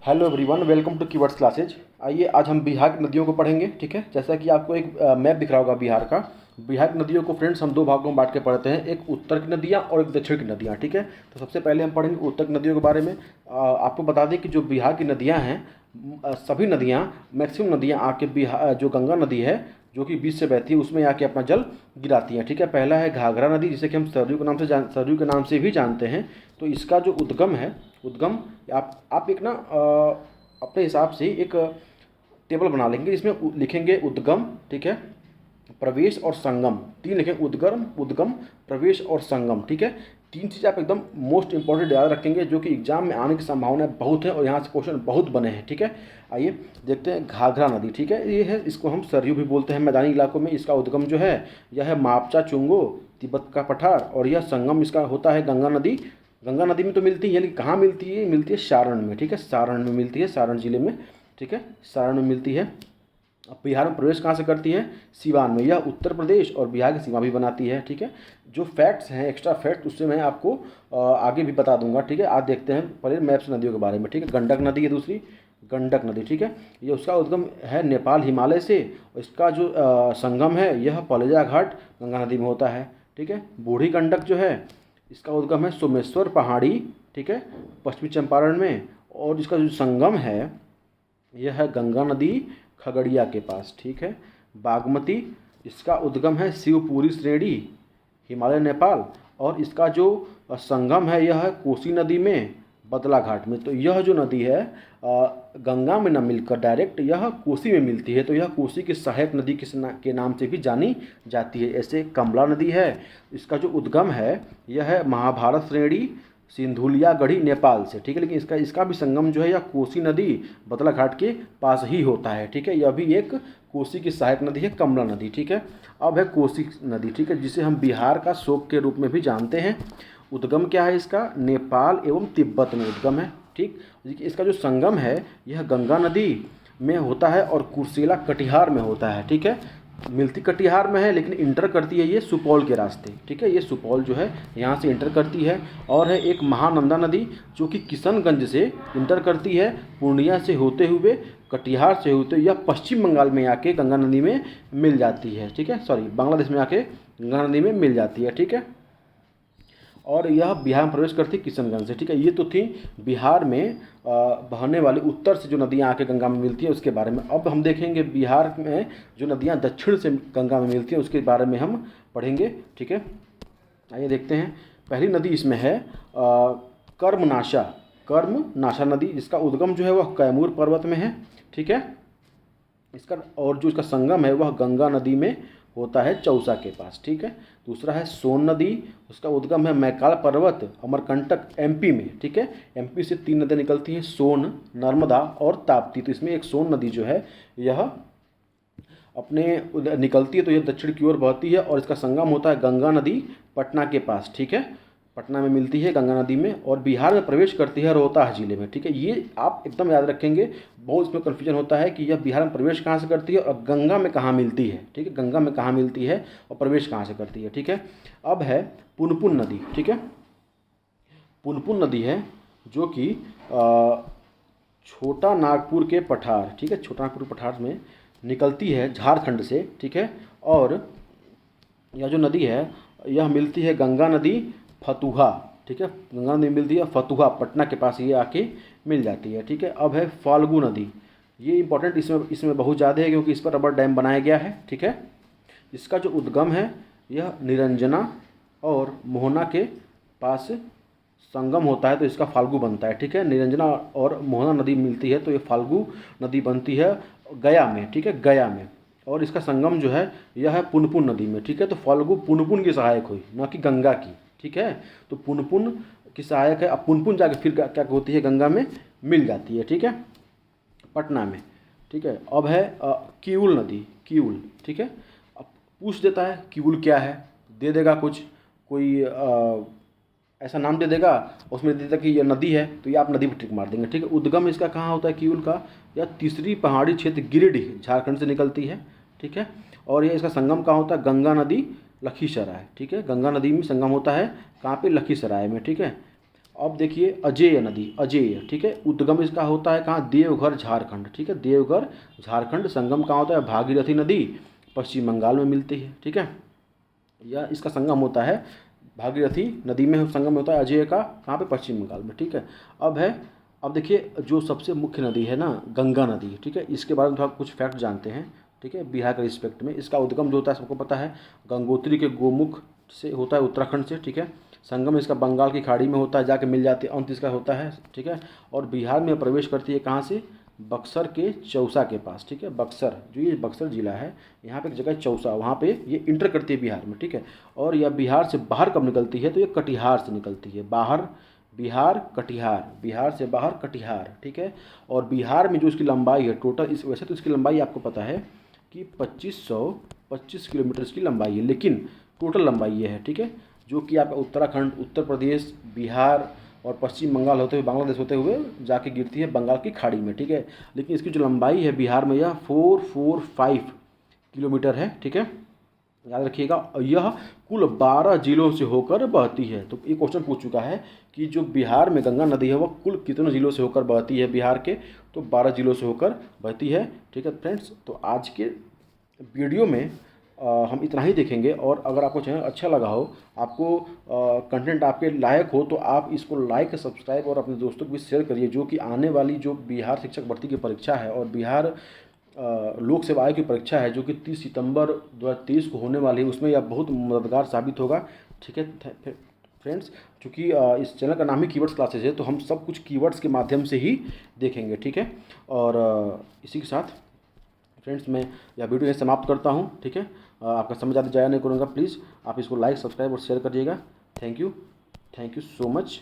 Hello everyone, welcome to keywords classes. आइए आज हम बिहार की नदियों को पढ़ेंगे। ठीक है, जैसा कि आपको एक मैप दिख रहा होगा बिहार का। बिहार की नदियों को फ्रेंड्स हम दो भागों में बांट के पढ़ते हैं, एक उत्तर की नदियाँ और एक दक्षिण की नदियाँ। ठीक है, तो सबसे पहले हम पढ़ेंगे उत्तर की नदियों के बारे में। आपको बता दें कि जो बिहार की नदियाँ हैं, सभी नदियाँ, मैक्सिमम नदियाँ आके बिहार, जो गंगा नदी है जो कि बीच से बहती है, उसमें आके अपना जल गिराती हैं। ठीक है, पहला है घाघरा नदी, जिसे कि हम सरयू के नाम से भी जानते हैं। तो इसका जो उद्गम है, उद्गम आप एक ना अपने हिसाब से एक टेबल बना लेंगे, जिसमें लिखेंगे उद्गम, ठीक है, प्रवेश और संगम। तीन लिखेंगे, उद्गम, उद्गम, प्रवेश और संगम। ठीक है, तीन चीज़ आप एकदम मोस्ट इंपॉर्टेंट याद रखेंगे, जो कि एग्जाम में आने की संभावना बहुत है और यहाँ से क्वेश्चन बहुत बने हैं। ठीक है, आइए देखते हैं घाघरा नदी। ठीक है, ये है, इसको हम सरयू भी बोलते हैं मैदानी इलाकों में। इसका उद्गम जो है यह है मापचा चुंगो, तिब्बत का पठार, और यह संगम इसका होता है गंगा नदी। गंगा नदी में तो मिलती है, लेकिन कहाँ मिलती है? मिलती है सारण में। ठीक है, सारण में मिलती है, सारण जिले में। ठीक है, सारण में मिलती है। अब बिहार में प्रवेश कहाँ से करती है? सीवान में। यह उत्तर प्रदेश और बिहार की सीमा भी बनाती है। ठीक है, जो फैक्ट्स हैं, एक्स्ट्रा फैक्ट, उससे मैं आपको आगे भी बता दूंगा। ठीक है, आज देखते हैं पहले मैप से नदियों के बारे में। ठीक है, गंडक नदी है दूसरी, गंडक नदी। ठीक है, ये उसका उद्गम है नेपाल हिमालय से। इसका जो संगम है यह पलेजा घाट गंगा नदी में होता है। ठीक है, बूढ़ी गंडक जो है इसका उद्गम है सोमेश्वर पहाड़ी, ठीक है, पश्चिमी चंपारण में। और इसका जो संगम है यह है गंगा नदी खगड़िया के पास। ठीक है, बागमती, इसका उद्गम है शिवपुरी श्रेणी, हिमालय नेपाल। और इसका जो संगम है यह है कोसी नदी में, बदला घाट में। तो यह जो नदी है गंगा में न मिलकर डायरेक्ट यह कोसी में मिलती है, तो यह कोसी की सहायक नदी के नाम से भी जानी जाती है। ऐसे कमला नदी है, इसका जो उद्गम है यह है महाभारत श्रेणी, सिंधुलियागढ़ी, नेपाल से। ठीक है, लेकिन इसका भी संगम जो है यह कोसी नदी बदला घाट के पास ही होता है। ठीक है, यह भी एक कोसी की सहायक नदी है, कमला नदी। ठीक है, अब है कोसी नदी। ठीक है, जिसे हम बिहार का शोक के रूप में भी जानते हैं। उद्गम क्या है इसका? नेपाल एवं तिब्बत में उद्गम है। ठीक, इसका जो संगम है यह गंगा नदी में होता है और कुर्सेला कटिहार में होता है। ठीक है, मिलती कटिहार में है, लेकिन इंटर करती है ये सुपौल के रास्ते। ठीक है, ये सुपौल जो है यहाँ से इंटर करती है। और है एक महानंदा नदी, जो कि किशनगंज से इंटर करती है, पूर्णिया से होते हुए, कटिहार से होते हुए, यह पश्चिम बंगाल में आके गंगा नदी में मिल जाती है। ठीक है, सॉरी, बांग्लादेश में आके गंगा नदी में मिल जाती है। ठीक है, और यह बिहार में प्रवेश करती है किशनगंज से। ठीक है, ये तो थी बिहार में बहने वाली उत्तर से जो नदियाँ आके गंगा में मिलती है उसके बारे में। अब हम देखेंगे बिहार में जो नदियाँ दक्षिण से गंगा में मिलती हैं उसके बारे में हम पढ़ेंगे। ठीक है, आइए देखते हैं। पहली नदी इसमें है कर्मनाशा, कर्मनाशा नदी, जिसका उद्गम जो है वह कैमूर पर्वत में है। ठीक है, इसका और जो इसका संगम है वह गंगा नदी में होता है, चौसा के पास। ठीक है, दूसरा है सोन नदी, उसका उद्गम है मैकाल पर्वत, अमरकंटक, एमपी में। ठीक है, एमपी से तीन नदियाँ निकलती हैं, सोन, नर्मदा और ताप्ती। तो इसमें एक सोन नदी जो है यह अपने निकलती है, तो यह दक्षिण की ओर बहती है और इसका संगम होता है गंगा नदी पटना के पास। ठीक है, पटना में मिलती है गंगा नदी में, और बिहार में प्रवेश करती है रोहतास जिले में। ठीक है, ये आप एकदम याद रखेंगे, बहुत इसमें कन्फ्यूजन होता है कि यह बिहार में प्रवेश कहाँ से करती है और गंगा में कहाँ मिलती है। ठीक है, गंगा में कहाँ मिलती है और प्रवेश कहाँ से करती है। ठीक है, अब है पुनपुन नदी। ठीक है, पुनपुन नदी है जो कि छोटा नागपुर के पठार, ठीक है, छोटा नागपुर पठार में निकलती है झारखंड से। ठीक है, और यह जो नदी है यह मिलती है गंगा नदी फतुहा। ठीक है, गंगा नदी मिलती है फतुहा, पटना के पास ये आके मिल जाती है। ठीक है, अब है फाल्गु नदी, ये इंपॉर्टेंट इसमें बहुत ज़्यादा है, क्योंकि इस पर रबर डैम बनाया गया है। ठीक है, इसका जो उद्गम है यह निरंजना और मोहना के पास संगम होता है, तो इसका फाल्गु बनता है। ठीक है, निरंजना और मोहना नदी मिलती है तो ये फाल्गु नदी बनती है गया में। ठीक है, गया में। और इसका संगम जो है यह है पुनपुन नदी में। ठीक है, तो फाल्गु पुनपुन की सहायक हुई, न कि गंगा की। ठीक है, तो पुनपुन की सहायक है। अब पुनपुन जाके फिर क्या होती है? गंगा में मिल जाती है। ठीक है, पटना में। ठीक है, अब है किऊल नदी, किऊल। ठीक है, अब पूछ देता है किऊल क्या है, दे देगा कुछ, कोई ऐसा नाम दे देगा, उसमें दे देगा कि यह नदी है, तो ये आप नदी पर टिक मार देंगे। ठीक है, उद्गम इसका कहाँ होता है किऊल का? यह तीसरी पहाड़ी क्षेत्र गिरिडीह झारखंड से निकलती है। ठीक है, और यह इसका संगम कहाँ होता है? गंगा नदी लखीसराय। ठीक है, गंगा नदी में संगम होता है कहाँ पे? लखीसराय में। ठीक है, अब देखिए अजेय नदी, अजेय, ठीक है, उद्गम इसका होता है कहाँ, देवघर झारखंड, ठीक है, देवघर झारखंड। संगम कहाँ होता है, भागीरथी नदी पश्चिम बंगाल में मिलती है, ठीक है, या इसका संगम होता है भागीरथी नदी में, संगम होता है अजय का कहाँ पे, पश्चिम बंगाल में, ठीक है। अब देखिए जो सबसे मुख्य नदी है ना, गंगा नदी, ठीक है, इसके बारे में थोड़ा कुछ फैक्ट जानते हैं, ठीक है। बिहार के रिस्पेक्ट में इसका उद्गम जो होता है सबको पता है, गंगोत्री के गोमुख से होता है, उत्तराखंड से, ठीक है। संगम इसका बंगाल की खाड़ी में होता है, जाके मिल जाती है, अंत इसका होता है, ठीक है। और बिहार में प्रवेश करती है कहाँ से, बक्सर के चौसा के पास, ठीक है, बक्सर, जो ये बक्सर जिला है, यहाँ पे एक जगह चौसा, वहाँ पे ये इंटर करती है बिहार में, ठीक है। और यह बिहार से बाहर कब निकलती है, तो ये कटिहार से निकलती है, बाहर बिहार कटिहार, बिहार से बाहर कटिहार, ठीक है। और बिहार में जो इसकी लंबाई है टोटल, इस वैसे तो इसकी लंबाई आपको पता है कि 2525 किलोमीटर इसकी लंबाई है, लेकिन टोटल लंबाई ये है, ठीक है, जो कि आपका उत्तराखंड, उत्तर प्रदेश, बिहार और पश्चिम बंगाल होते हुए, बांग्लादेश होते हुए जाके गिरती है बंगाल की खाड़ी में, ठीक है। लेकिन इसकी जो लंबाई है बिहार में, यह 445 किलोमीटर है, ठीक है, याद रखिएगा। यह कुल 12 जिलों से होकर बहती है। तो ये क्वेश्चन पूछ चुका है कि जो बिहार में गंगा नदी है वह कुल कितने जिलों से होकर बहती है बिहार के, तो 12 जिलों से होकर बहती है, ठीक है फ्रेंड्स। तो आज के वीडियो में हम इतना ही देखेंगे, और अगर आपको चैनल अच्छा लगा हो, आपको कंटेंट आपके लायक हो, तो आप इसको लाइक, सब्सक्राइब और अपने दोस्तों को भी शेयर करिए, जो कि आने वाली जो बिहार शिक्षक भर्ती की परीक्षा है और बिहार लोक सेवा आयोग की परीक्षा है, जो कि 30 सितंबर 2023 को होने वाली है, उसमें यह बहुत मददगार साबित होगा, ठीक है फ्रेंड्स। चूँकि इस चैनल का नाम ही कीवर्ड्स क्लासेज है, तो हम सब कुछ कीवर्ड्स के माध्यम से ही देखेंगे, ठीक है। और इसी के साथ फ्रेंड्स मैं यह वीडियो यहीं समाप्त करता हूँ, ठीक है। आपका समय ज़्यादा जाया नहीं करूँगा, प्लीज़ आप इसको लाइक, सब्सक्राइब और शेयर करिएगा। Thank you so much.